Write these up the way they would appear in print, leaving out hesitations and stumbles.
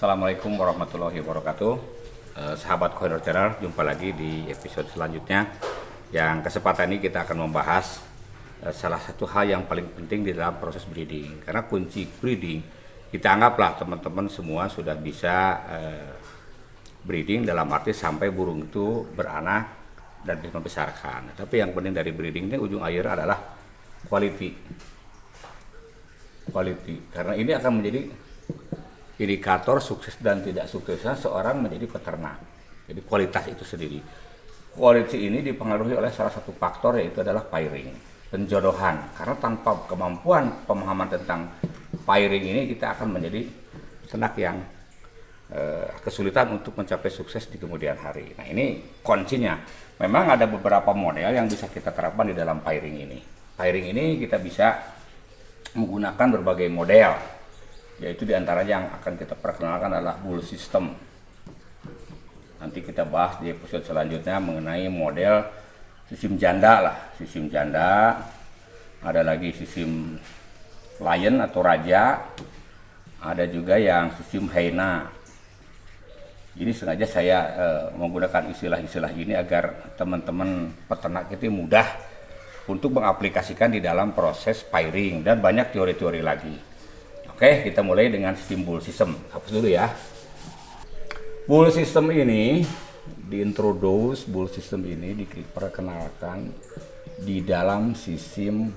Assalamualaikum warahmatullahi wabarakatuh. Sahabat Koinor Channel, jumpa lagi di episode selanjutnya. Yang kesempatan ini kita akan membahas salah satu hal yang paling penting di dalam proses breeding. Karena kunci breeding, kita anggaplah teman-teman semua sudah bisa breeding dalam arti sampai burung itu beranak dan bisa membesarkan. Tapi yang penting dari breeding ini ujung akhir adalah quality. Karena ini akan menjadi indikator sukses dan tidak suksesnya seorang menjadi peternak. Jadi kualitas itu sendiri. Quality ini dipengaruhi oleh salah satu faktor, yaitu adalah pairing, penjodohan. Karena tanpa kemampuan pemahaman tentang pairing ini, kita akan menjadi ternak yang kesulitan untuk mencapai sukses di kemudian hari. Nah, ini kuncinya. Memang ada beberapa model yang bisa kita terapkan di dalam pairing ini. Pairing ini kita bisa menggunakan berbagai model, yaitu diantaranya yang akan kita perkenalkan adalah bull system. Nanti kita bahas di episode selanjutnya mengenai model sistem janda lah. Sistem janda, ada lagi sistem lion atau raja, ada juga yang sistem hyena. Jadi sengaja saya menggunakan istilah-istilah ini agar teman-teman peternak itu mudah untuk mengaplikasikan di dalam proses pairing, dan banyak teori-teori lagi. Oke, kita mulai dengan sistem bull system. Hapus dulu ya. Bull system ini diintroduce, bull system ini diperkenalkan di dalam sistem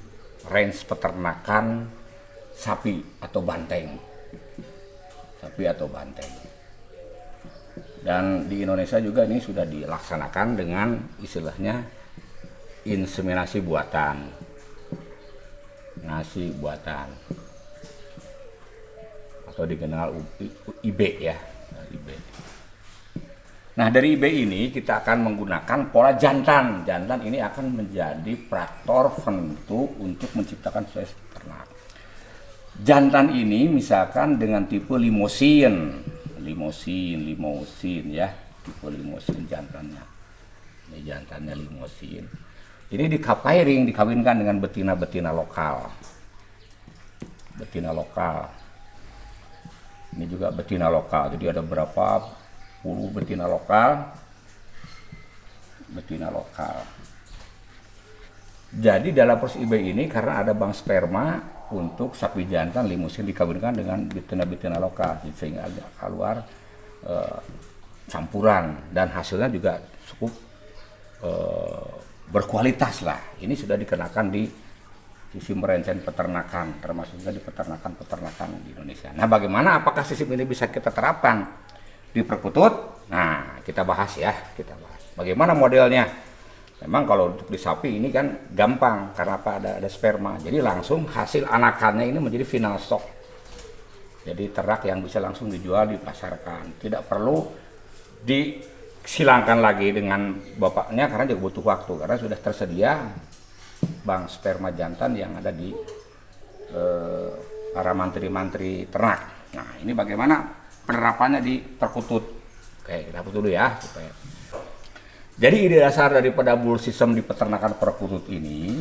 range peternakan sapi atau banteng. Dan di Indonesia juga ini sudah dilaksanakan dengan istilahnya inseminasi buatan, nasi buatan, atau dikenal IB ya, IB. Nah, dari IB ini kita akan menggunakan pola jantan. Jantan ini akan menjadi faktor penentu untuk menciptakan sukses ternak. Jantan ini misalkan dengan tipe limosin ya, tipe limosin jantannya. Ini jantannya limosin. Ini di pairing dikawinkan dengan betina-betina lokal. Ini juga betina lokal. Jadi ada berapa puluh betina lokal. Jadi dalam proses IB ini, karena ada bank sperma untuk sapi jantan limusin dikawinkan dengan betina-betina lokal, sehingga ada keluar campuran, dan hasilnya juga cukup berkualitas lah. Ini sudah dikenakan di sistem merancang peternakan, termasuknya di peternakan di Indonesia. Nah, bagaimana, apakah sistem ini bisa kita terapkan di perkutut? Nah, kita bahas. Bagaimana modelnya? Memang kalau untuk di sapi ini kan gampang, karena apa, ada sperma. Jadi langsung hasil anakannya ini menjadi final stock. Jadi ternak yang bisa langsung dijual, dipasarkan. Tidak perlu disilangkan lagi dengan bapaknya, karena juga butuh waktu, karena sudah tersedia bank sperma jantan yang ada di para mantri-mantri ternak. Nah, ini bagaimana penerapannya di perkutut. Oke, kita hapus dulu ya supaya. Jadi ide dasar daripada bull system di peternakan perkutut ini,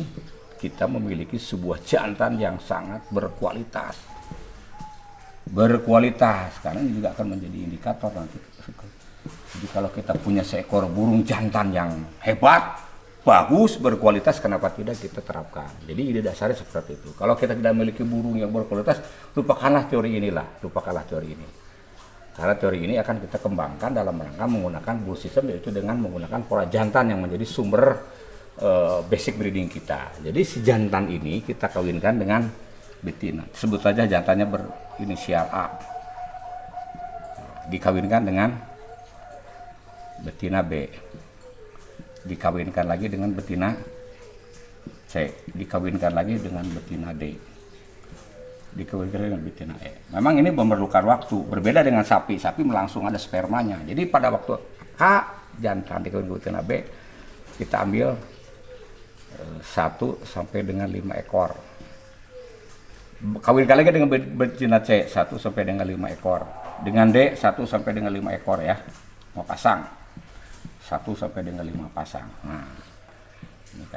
kita memiliki sebuah jantan yang sangat berkualitas, karena ini juga akan menjadi indikator nanti. Jadi kalau kita punya seekor burung jantan yang hebat, bagus, berkualitas, kenapa tidak kita terapkan? Jadi ide dasarnya seperti itu. Kalau kita tidak memiliki burung yang berkualitas, lupakanlah teori ini. Karena teori ini akan kita kembangkan dalam rangka menggunakan bull system, yaitu dengan menggunakan pola jantan yang menjadi sumber basic breeding kita. Jadi si jantan ini kita kawinkan dengan betina. Sebut saja jantannya berinisial A. Dikawinkan dengan betina B. Dikawinkan lagi dengan betina C. Dikawinkan lagi dengan betina D. Dikawinkan dengan betina E. Memang ini memerlukan waktu. Berbeda dengan sapi. Sapi langsung ada spermanya. Jadi pada waktu A jantan dikawinkan betina B, kita ambil 1 sampai dengan 5 ekor. Kawinkan lagi dengan betina C, 1 sampai dengan 5 ekor. Dengan D, 1 sampai dengan 5 ekor ya. Mau pasang 1 sampai dengan 5 pasang. Nah,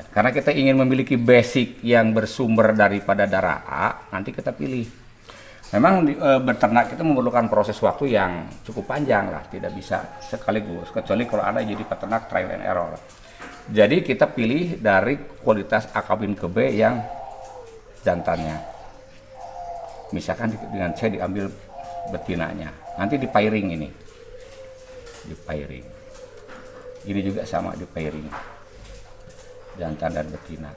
karena kita ingin memiliki basic yang bersumber daripada darah A, nanti kita pilih Memang beternak itu memerlukan proses waktu yang cukup panjang lah, tidak bisa sekaligus, kecuali kalau ada jadi peternak trial and error. Jadi kita pilih dari kualitas A kawin ke B yang jantannya. Misalkan dengan C diambil betinanya, nanti di pairing ini, di pairing. Ini juga sama di pairing, jantan dan betina,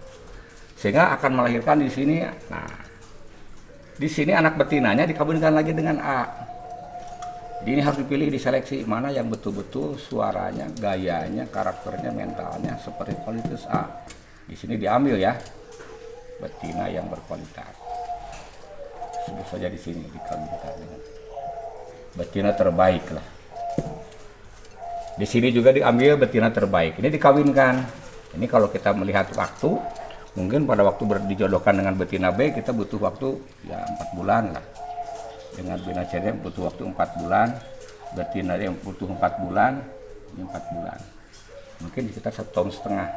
sehingga akan melahirkan di sini. Nah, di sini anak betinanya dikawinkan lagi dengan A. Jadi ini harus dipilih, diseleksi mana yang betul-betul suaranya, gayanya, karakternya, mentalnya seperti kualitas A. Di sini diambil ya betina yang berkualitas. Sebut saja di sini dikawinkan dengan betina terbaik lah. Di sini juga diambil betina terbaik. Ini dikawinkan. Ini kalau kita melihat waktu, mungkin pada waktu dijodohkan dengan betina B kita butuh waktu ya 4 bulan lah. Dengan betina C butuh waktu 4 bulan, betina yang butuh 4 bulan, ini 4 bulan. Mungkin sekitar 1,5 tahun.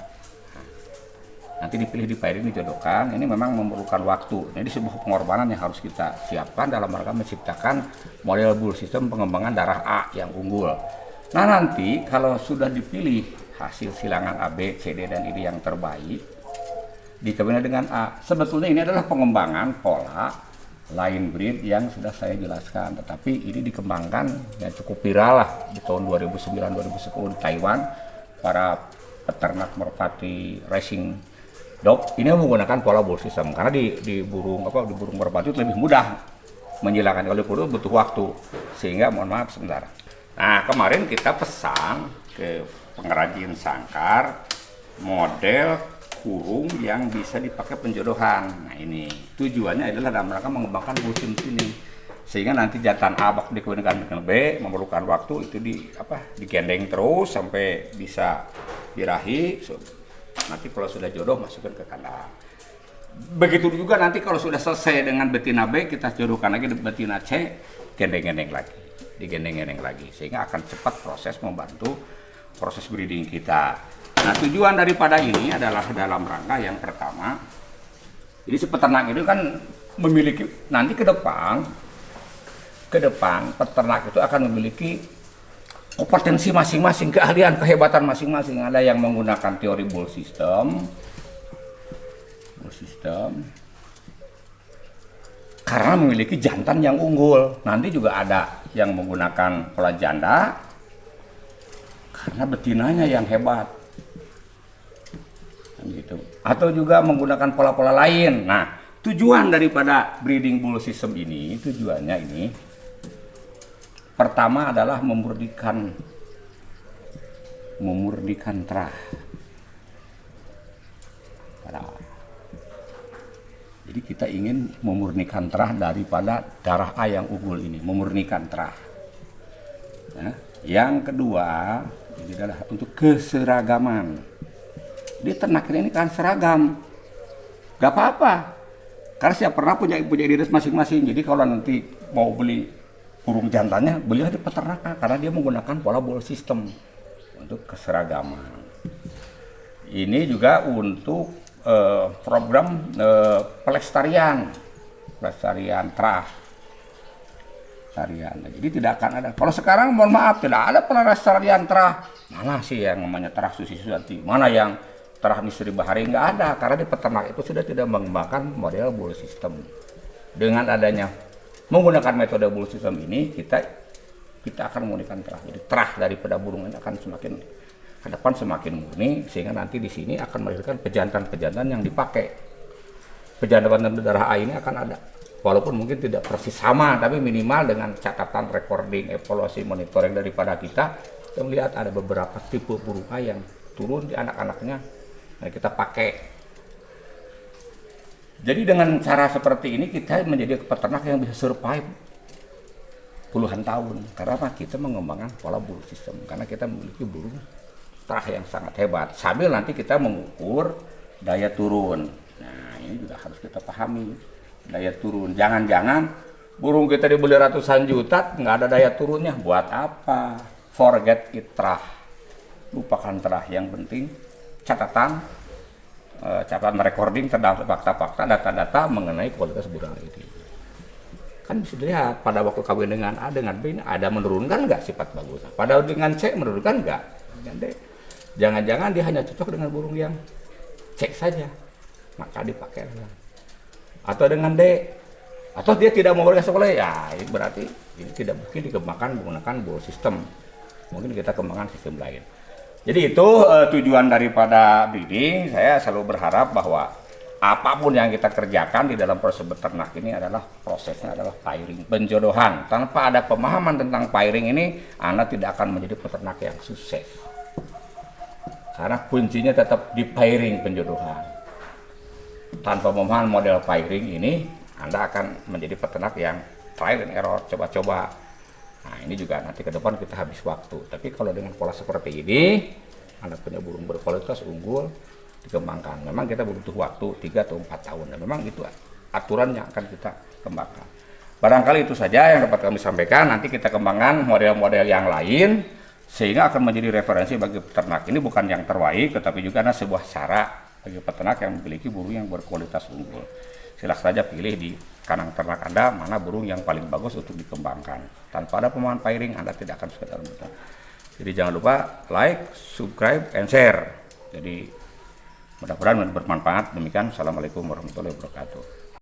Nanti dipilih di pairing, dijodohkan. Ini memang memerlukan waktu. Ini sebuah pengorbanan yang harus kita siapkan dalam rangka menciptakan model bull system pengembangan darah A yang unggul. Nah, nanti kalau sudah dipilih hasil silangan A, B, C, D dan ini yang terbaik, dikawinkan dengan A. Sebetulnya ini adalah pengembangan pola line breed yang sudah saya jelaskan, tetapi ini dikembangkan yang cukup viral lah di tahun 2009-2010 di Taiwan. Para peternak merpati racing dog ini menggunakan pola bull system karena di burung merpati itu lebih mudah menjilakkan. Kalau perlu butuh waktu, sehingga mohon maaf sebentar. Nah, kemarin kita pesan ke pengrajin sangkar model kurung yang bisa dipakai penjodohan. Nah, ini tujuannya adalah dalam rangka mengembangkan bull system ini, sehingga nanti jantan A bakal dikawinkan dengan B, memerlukan waktu itu digendeng terus sampai bisa birahi. Nanti kalau sudah jodoh masukkan ke kandang. Begitu juga nanti kalau sudah selesai dengan betina B, kita jodohkan lagi betina C, gendeng-gendeng lagi, digendeng-gendeng lagi, sehingga akan cepat proses membantu proses breeding kita. Nah, tujuan daripada ini adalah dalam rangka yang pertama, jadi si peternak itu kan memiliki nanti ke depan peternak itu akan memiliki kompetensi masing-masing, keahlian, kehebatan masing-masing. Ada yang menggunakan teori bull system karena memiliki jantan yang unggul. Nanti juga ada yang menggunakan pola janda karena betinanya yang hebat, gitu. Atau juga menggunakan pola-pola lain. Nah, tujuan daripada breeding bull system ini, tujuannya ini pertama adalah memurnikan terah. Jadi kita ingin memurnikan terah daripada darah A yang unggul ini, memurnikan terah. Nah, yang kedua ini adalah untuk keseragaman. Di ternak ini kan seragam, gak apa-apa, karena siapa pernah punya identitas masing-masing. Jadi kalau nanti mau beli burung jantannya, belilah di peternakan karena dia menggunakan pola bull system untuk keseragaman. Ini juga untuk program pelestarian terah. Jadi tidak akan ada. Kalau sekarang mohon maaf tidak ada pelestarian terah. Mana sih yang namanya terah Susi Susanti? Mana yang terah Misteri Bahari? Nggak ada, karena di peternak itu sudah tidak mengembangkan model bull system. Dengan adanya menggunakan metode bull system ini, kita akan memurnikan terah. Jadi terah daripada burung ini akan semakin ke depan semakin murni, sehingga nanti di sini akan melahirkan pejantan-pejantan yang dipakai. Pejantan darah A ini akan ada, walaupun mungkin tidak persis sama, tapi minimal dengan catatan, recording, evaluasi, monitoring daripada kita melihat ada beberapa tipe burung A yang turun di anak-anaknya, nah kita pakai. Jadi dengan cara seperti ini kita menjadi peternak yang bisa survive puluhan tahun. Karena apa? Kita mengembangkan pola bull system, karena kita memiliki burung terah yang sangat hebat. Sambil nanti kita mengukur daya turun. Nah, ini juga harus kita pahami, daya turun. Jangan-jangan burung kita dibeli ratusan juta nggak ada daya turunnya, buat apa? Forget it terah, lupakan terah. Yang penting catatan recording, terdapat fakta-fakta, data-data mengenai kualitas burung ini. kan bisa dilihat pada waktu kawin dengan A dengan B ini ada menurunkan nggak sifat bagus. Pada dengan C menurunkan nggak. Dengan D. Jangan-jangan dia hanya cocok dengan burung yang C saja, maka dipakai. Atau dengan D, atau dia tidak mau sekolah, ya ini berarti ini tidak mungkin dikembangkan menggunakan bull system. Mungkin kita kembangkan sistem lain. Jadi itu tujuan daripada breeding. Saya selalu berharap bahwa apapun yang kita kerjakan di dalam proses beternak ini adalah prosesnya adalah pairing, penjodohan. Tanpa ada pemahaman tentang pairing ini, Anda tidak akan menjadi peternak yang sukses. Karena kuncinya tetap di pairing penjodohan. Tanpa pemahaman model pairing ini, Anda akan menjadi peternak yang trial and error, coba-coba. Nah ini juga nanti ke depan kita habis waktu. Tapi kalau dengan pola seperti ini, Anda punya burung berkualitas unggul, dikembangkan. Memang kita butuh waktu 3 atau 4 tahun. Dan memang itu aturan yang akan kita kembangkan. Barangkali itu saja yang dapat kami sampaikan. Nanti kita kembangkan model-model yang lain sehingga akan menjadi referensi bagi peternak. Ini bukan yang terbaik, tetapi juga ada sebuah cara bagi peternak yang memiliki burung yang berkualitas unggul. Silakan saja pilih di kandang ternak Anda mana burung yang paling bagus untuk dikembangkan. Tanpa ada pemahaman pairing, Anda tidak akan suka dalam beternak. Jadi jangan lupa like, subscribe, and share. Jadi mudah-mudahan bermanfaat. Demikian, assalamualaikum warahmatullahi wabarakatuh.